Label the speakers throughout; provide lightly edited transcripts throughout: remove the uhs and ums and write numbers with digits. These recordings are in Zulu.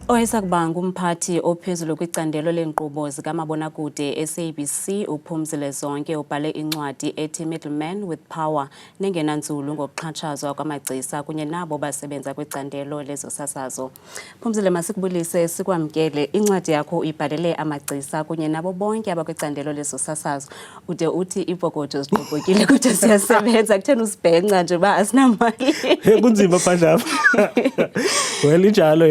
Speaker 1: Owayesakubanga umphathi ophezulu kwicandelo lenkqubo zikamabonakude SABC uPhumzile Zonke ubhale incwadi ethi Middleman with Power nengenanzulu ngokuxhatshazwa kwamagcisa kunye nabo basebenza kwicandelo lezosasazo. Phumzile, masikubulise sikwamkele. Incwadi yakho uyibhalele amagcisa kunye nabo bonke abakwicandelo lezosasazo. Ude uthi ipokoto ziqoqokile kude siyasebenza kutheni usibhenca nje ba asinamali.
Speaker 2: Kunzima phandle apha. Well injalo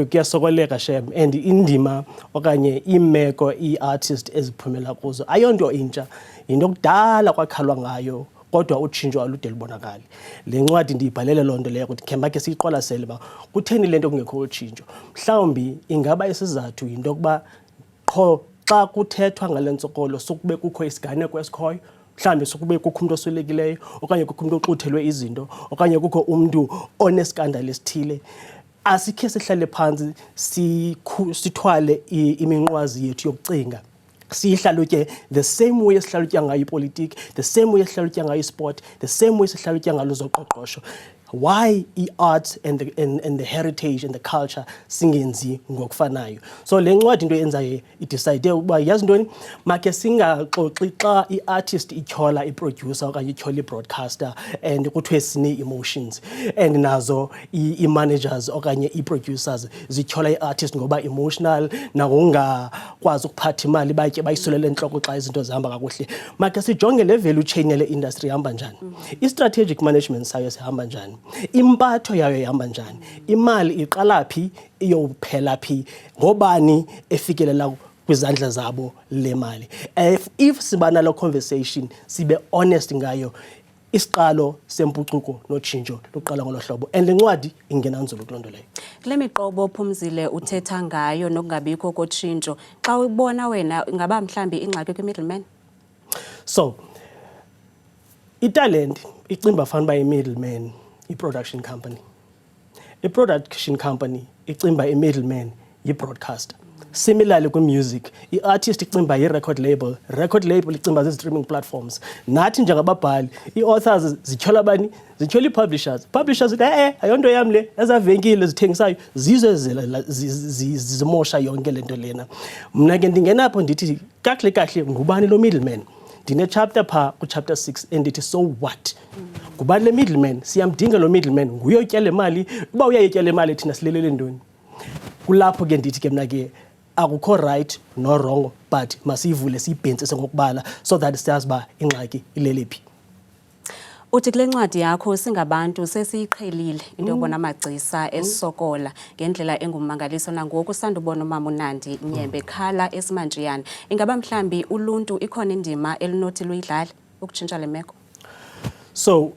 Speaker 2: kuyasokoleka shem and indima okanye imeko iartist eziphumela kuzo ayonto intsha into kudala kwakhalwa ngayo kodwa utshintsho alude libonakali. Le ncwadi ndiyibhalele lonto leyo ukuthi khe makhe siyiqwalasele ba kutheni lento kungekho utshintsho. Mhlawumbi ingaba isizathu into kuba qho xa kuthethwa ngale ntsokolo sokube kukho isiganeko esikhoyo, mhlambe sokube kukho umuntu oswelekileyo okanye kukho umuntu oxuthelwe izinto okanye kukho umuntu oneskandal esithile. Asikhe sihlale phansi sithwale iminqwazi yethu yokucinga sihlalutye the same way esihlalutya ngayo ipolitiki, the same way esihlalutya ngayo isport, the same way esihlalutya ngalo zoqoqosho. Why art and the heritage and the culture singenzi ngokufanayo? So le ncwadi into yenzayo idecide uba yazi ntoni makhe singaxoxi xa iartist ityhola iproducer okanye ityhola ibroadcaster and kuthiwe sine emotions and nazo imanagers okanye iproducers zityhola iartist ngoba emotional nangongakwazi ukuphatha imali batye bayisolele entloko xa izinto zihamba kakuhle. Makhe sijonge le value chain yale industry ihamba njani, i-strategic management sayo sihamba njani, impatho yayo ihamba njani, imali iqala phi iyophela phi, ngobani efikelela kwizandla zabo le mali. If sibana lo conversation sibe honest ngayo, isiqalo sempucuko notshintsho luqala ngolo hlobo and le ncwadi ingenanzulu kuloo nto leyo.
Speaker 1: Kule miqobo Phumzile uthetha ngayo nokungabikho kotshintsho xa ubona wena ingaba mhlambi ingxaki kwi-middleman?
Speaker 2: So italent icimba fana uba i-middleman i-production company. I-production company icimba i-middleman yi-broadcaster. Similarly kwi-music, i-artist icimba yi-record label icimba zi-streaming platforms. Nathi njengababhali, i-authors zityhola bani? Zityhola i-publishers. Publishers zithi ayonto yam le, ezavenkile zithengisayo zizo zimosha yonke le nto lena. Mna ke ndingena apho ndithi kahle ngubani lo middleman? Ndine-chapter pha ku-chapter 6 and ndithi so what? Ngubani le middleman? Siyamdinga lo middleman, nguye otya le mali. Uba uyayitya le mali thina silelele ntoni? Kulapho ke ndithi ke mna ke akukho right no wrong but masiyivule siyibhentsise ngokubala so that siyazi uba ingxaki ilele phi.
Speaker 1: Uthi kule ncwadi yakho singabantu sesiyiqhelile into yokubona amagcisa esisokola ngendlela engummangaliso nangoku sandubona uMama uNandi Nyembe ekhala eSimantshiyane. Ingaba mhlambi uluntu ikhona indima elinothi luyidlale ukutshintsha le meko?
Speaker 2: So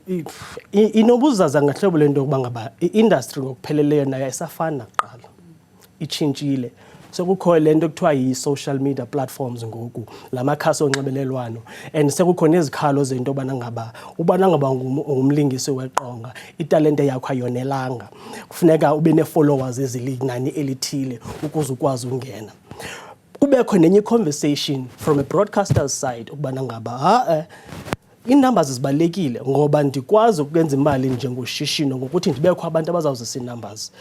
Speaker 2: inobuzaza ngahlobo lento yokuba ngaba i-industry ngokupheleleyo nayo ayisafani nakuqala, itshintshile. Sekukho lento kuthiwa yi-social media platforms ngoku, la makhasi onxibelelwano, and sekukho nezikhalo zento ubana ngaba ngumlingisi weqonga, italente yakho ayonelanga, kufuneka ube ne-followers ezilinani elithile ukuze ukwazi ungena. Kubekho nenye conversation from a broadcaster's side ukubana ngaba i-numbers zibalulekile ngoba ndikwazi ukwenza imali njengoshishino ngokuthi ndibekho abantu abazawuzisa i-numbers.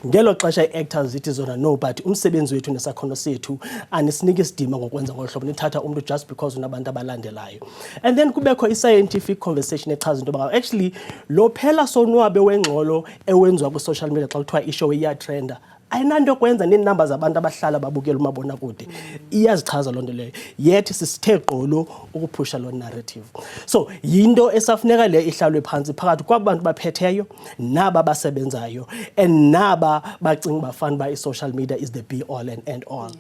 Speaker 2: Ngelo xesha i-actors zithi zona no but umsebenzi wethu nesakhono sethu anisiniki isidima ngokwenza ngolo hlobo nithatha umuntu just because unabantu abalandelayo. And then kubekho i-scientific conversation echaza into yoba actually lo phela sonwabe wengxolo ewenziwa kwi-social media xa kuthiwa ishow iyatrenda ayinanto yokwenza neenumbers abantu abahlala babukela umabonakude. Iyazichaza loo nto leyo, yet sisithe gqolo ukuphusha loo narrative. So yinto esafuneka le ihlalwe phantsi phakathi kwabantu baphetheyo naba basebenzayo and naba bacinga bafana uba i-social media is the be all and end all.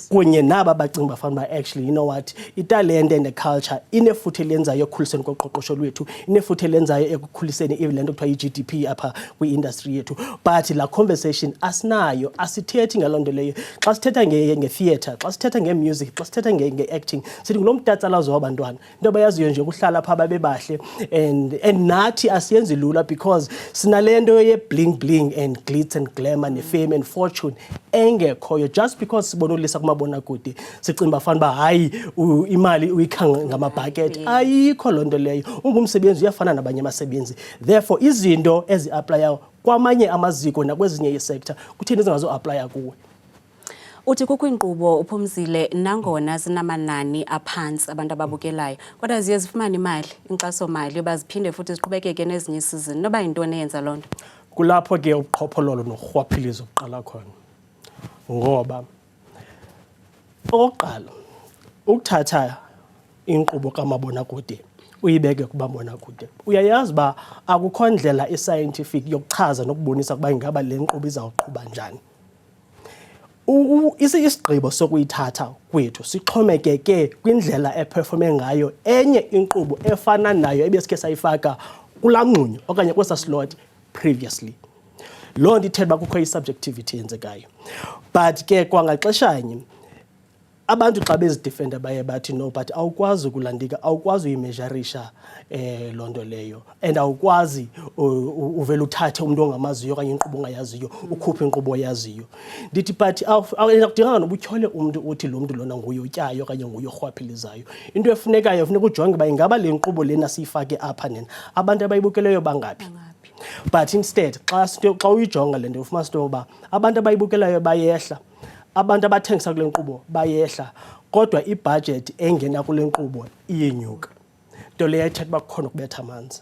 Speaker 2: Kunye naba bacinga bafana uba actually you know what, italente and the culture inefuthe lenzayo ekukhuliseni koqoqosho lwethu, inefuthe lenzayo ekukhuliseni even le nto kuthiwa i-GDP apha kwi-industry yethu. But la conversation asinayo, asithethi ngaloo nto leyo. Xa sithetha nge-theatre, xa sithetha nge-music, xa sithetha nge-acting, sithi ngulo mtatsalazo wabantwana, into abayaziyo nje ukuhlala phaa babe bahle and nathi asiyenzi lula because sinale nto ye-bling bling and glitz and glamour ne-fame and fortune engekhoyo just because sibonolisa kumabonakude sicinga bafana uba hayi imali uyikha ngamabhakethi. Ayikho loo nto leyo, ungumsebenzi uyafana nabanye abasebenzi. Therefore izinto ezi-aplayayo kwamanye amaziko nakwezinye iisekta, kutheni zingazo-aplaya kuwe?
Speaker 1: Uthi kukho inkqubo uphumzile nangona zinamanani aphantsi abantu ababukelayo kodwa ziye zifumane imali, inkxaso-mali yoba ziphinde futhi ziqhubekeke nezinye isizini. Noba yintoni eyenza loo nto?
Speaker 2: Kulapho ke ubuqhophololo norhwaphilizo buqala khona. Ngoba okokuqala, ukuthatha inkqubo kamabonakude uyibeke kumabonakude, uyayazi uba akukho ndlela i-scientific yokuchaza nokubonisa ukuba ingaba le nkqubo izawuqhuba njani. Isigqibo sokuyithatha kwethu sixhomekeke kwindlela eperforme ngayo enye inkqubo efana nayo ebesikhe sayifaka kulaa nqunyo okanye kwesa slot previously. Loo nto ithetha uba kukho i-subjectivity eyenzekayo. But ke kwangaxeshanye abantu xa bezidifenda baye bathi no, but awukwazi ukulandika, awukwazi uyimejarisha loo nto leyo, and awukwazi uvele uthathe umuntu ongamaziyo okanye inkqubo ongayaziyo ukhuphe inkqubo oyaziyo. Ndithi but akudinganga noba utyhole umntu uthi lo mntu lona nguye utyayo okanye nguye orhwaphilizayo. Into efunekayo funeka ujonge uba ingaba le nkqubo lena siyifake apha nena abantu abayibukeleyo bangaphi. But instead xa uyijonga le nto ufumanisa into yokuba abantu abayibukelayo bayehla, abantu abathengisa kule nkqubo bayehla, kodwa ibhajethi engena kule nkqubo iyenyuka, nto leyo ethetha uba kukhona ukubetha amanzi.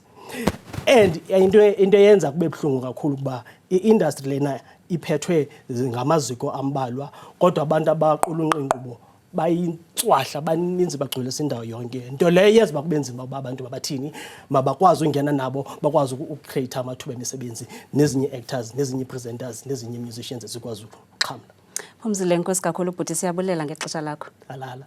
Speaker 2: And into eyenza kube buhlungu kakhulu ukuba i-industry lena iphethwe ngamaziko ambalwa, kodwa abantu abaqulunqa inkqubo bayintswahla, baninzi, bagcwelisa indawo yonke. Nto leyo yenza uba kube nzima uba abantu babathini, mabakwazi ungena nabo, bakwazi ukucreate amathuba emisebenzi nezinye actors, nezinye presenters, nezinye musicians zikwazi ukuxhamla.
Speaker 1: Phumzile, enkosi kakhulu bhuti, siyabulela ngexesha lakho.
Speaker 2: Alala.